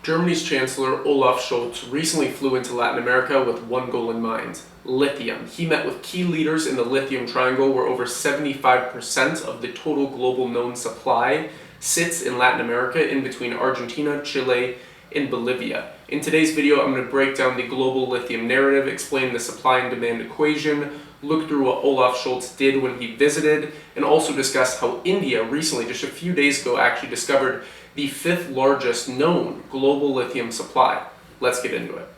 Germany's Chancellor Olaf Scholz recently flew into Latin America with one goal in mind: lithium. He met with key leaders in the lithium triangle, where over 75% of the total global known supply sits in Latin America, in between Argentina, Chile, and Bolivia. In today's video, I'm going to break down the global lithium narrative, explain the supply and demand equation, look through what Olaf Scholz did when he visited, and also discuss how India recently, just a few days ago, actually discovered the 5th largest known global lithium supply. Let's get into it.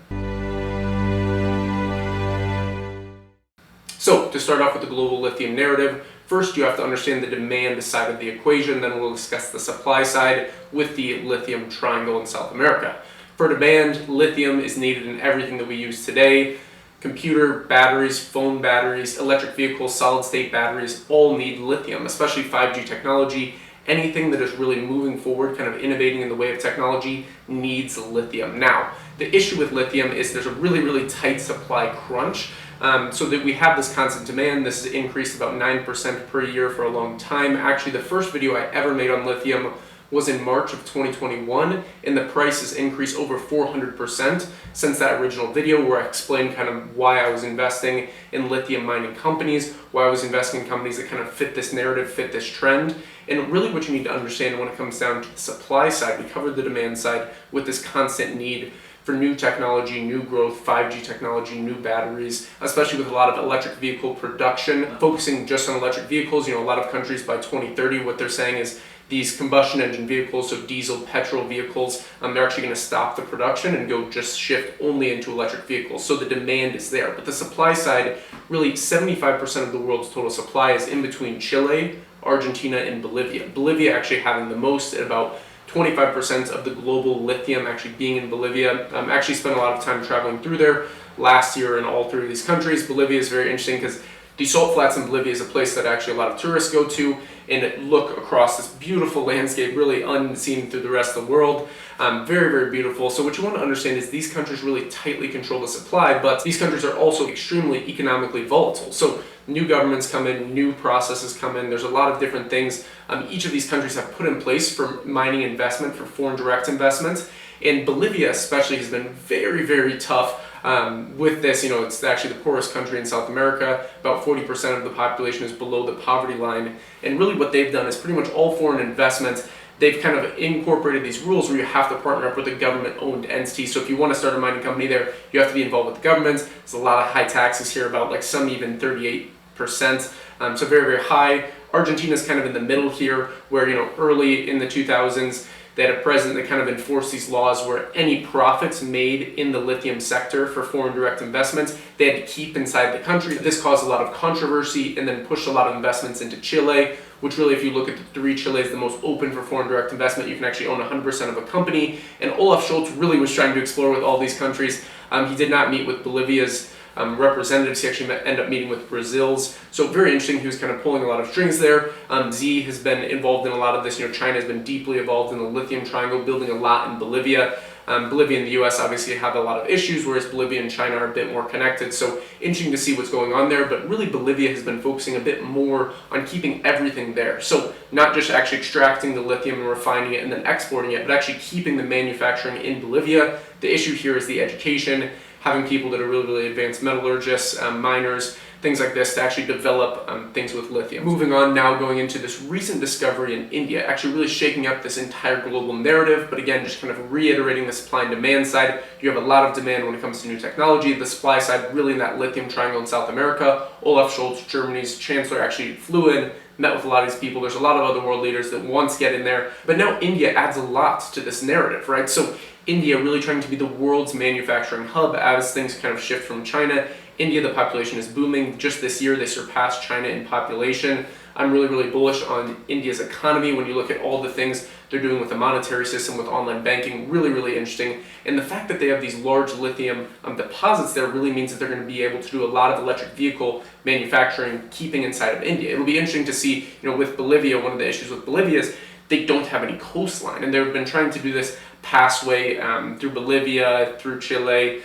So, to start off with the global lithium narrative, first you have to understand the demand side of the equation, then we'll discuss the supply side with the lithium triangle in South America. For demand, lithium is needed in everything that we use today. Computer batteries, phone batteries, electric vehicles, solid-state batteries all need lithium, especially 5G technology. Anything that is really moving forward, kind of innovating in the way of technology, needs lithium. Now, the issue with lithium is there's a really tight supply crunch. So that we have this constant demand. This has increased about 9% per year for a long time. Actually, the first video I ever made on lithium was in March of 2021, and the price has increased over 400% since that original video, where I explained kind of why I was investing in lithium mining companies, why I was investing in companies that kind of fit this narrative, fit this trend. And really what you need to understand when it comes down to the supply side, we covered the demand side with this constant need for new technology, new growth, 5G technology, new batteries, especially with a lot of electric vehicle production, focusing just on electric vehicles. A lot of countries by 2030, what they're saying is these combustion engine vehicles, so diesel, petrol vehicles, they're actually going to stop the production and go just shift only into electric vehicles. So the demand is there. But the supply side, really 75% of the world's total supply is in between Chile, Argentina, and Bolivia. Bolivia actually having the most, at about 25% of the global lithium actually being in Bolivia. Actually spent a lot of time traveling through there last year in all three of these countries. Bolivia is very interesting because the salt flats in Bolivia is a place that actually a lot of tourists go to and look across this beautiful landscape, really unseen through the rest of the world. Very beautiful. So what you want to understand is these countries really tightly control the supply, but these countries are also extremely economically volatile. So new governments come in, new processes come in, there's a lot of different things each of these countries have put in place for mining investment, for foreign direct investment. And Bolivia especially has been very tough with this. It's actually the poorest country in South America. About 40% of the population is below the poverty line. And really what they've done is pretty much all foreign investment, they've kind of incorporated these rules where you have to partner up with a government-owned entity. So if you want to start a mining company there, you have to be involved with the government. There's a lot of high taxes here, about like some even 38%. So very high. Argentina's kind of in the middle here, where early in the 2000s, they had a president that kind of enforced these laws where any profits made in the lithium sector for foreign direct investments, they had to keep inside the country. This caused a lot of controversy and then pushed a lot of investments into Chile, which really, if you look at the three, Chile is the most open for foreign direct investment. You can actually own 100% of a company. And Olaf Scholz really was trying to explore with all these countries. He did not meet with Bolivia's representatives. He actually ended up meeting with Brazil's. So very interesting. He was kind of pulling a lot of strings there. Xi has been involved in a lot of this. China has been deeply involved in the lithium triangle, building a lot in Bolivia. Bolivia and the US obviously have a lot of issues, whereas Bolivia and China are a bit more connected. So interesting to see what's going on there, but really Bolivia has been focusing a bit more on keeping everything there. So not just actually extracting the lithium and refining it and then exporting it, but actually keeping the manufacturing in Bolivia. The issue here is the education, having people that are really advanced metallurgists, miners, things like this to actually develop things with lithium. Moving on now, going into this recent discovery in India, actually really shaking up this entire global narrative, but again, just kind of reiterating the supply and demand side. You have a lot of demand when it comes to new technology. The supply side, really in that lithium triangle in South America. Olaf Scholz, Germany's chancellor, actually flew in, met with a lot of these people. There's a lot of other world leaders that want to get in there, but now India adds a lot to this narrative, right? So India really trying to be the world's manufacturing hub as things kind of shift from China. India, the population is booming. Just this year, they surpassed China in population. I'm really bullish on India's economy when you look at all the things they're doing with the monetary system, with online banking, really interesting. And the fact that they have these large lithium deposits there really means that they're going to be able to do a lot of electric vehicle manufacturing keeping inside of India. It'll be interesting to see, with Bolivia, one of the issues with Bolivia is they don't have any coastline, and they've been trying to do this passway through Bolivia, through Chile,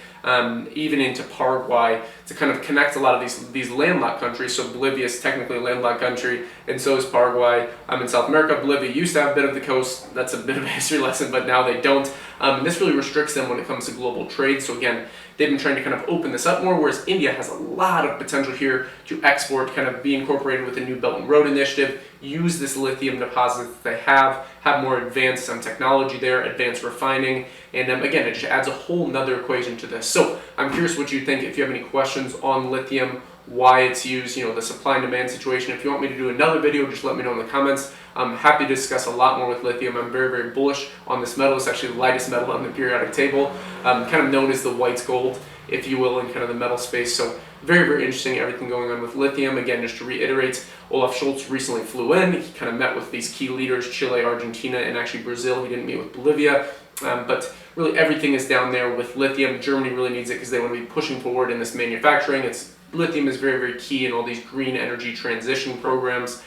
even into Paraguay. to kind of connect a lot of these landlocked countries. So Bolivia is technically a landlocked country, and so is Paraguay. In South America, Bolivia used to have a bit of the coast. That's a bit of a history lesson, but now they don't. And this really restricts them when it comes to global trade. So again, they've been trying to kind of open this up more, whereas India has a lot of potential here to export, kind of be incorporated with the new Belt and Road Initiative, use this lithium deposit that they have more advanced technology there, advanced refining, and again, it just adds a whole nother equation to this. So I'm curious what you think. If you have any questions on lithium, why it's used, the supply and demand situation. If you want me to do another video, just let me know in the comments. I'm happy to discuss a lot more with lithium. I'm very, very bullish on this metal. It's actually the lightest metal on the periodic table, kind of known as the white gold, if you will, in kind of the metal space. So very, very interesting, everything going on with lithium. Again, just to reiterate, Olaf Scholz recently flew in. He kind of met with these key leaders, Chile, Argentina, and actually Brazil. He didn't meet with Bolivia. But really everything is down there with lithium. Germany really needs it because they want to be pushing forward in this manufacturing. Lithium is very, very key in all these green energy transition programs.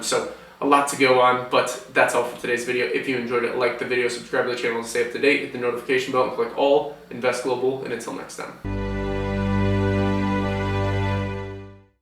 So a lot to go on, but that's all for today's video. If you enjoyed it, like the video, subscribe to the channel to stay up to date, hit the notification bell, and click all, invest global, and until next time.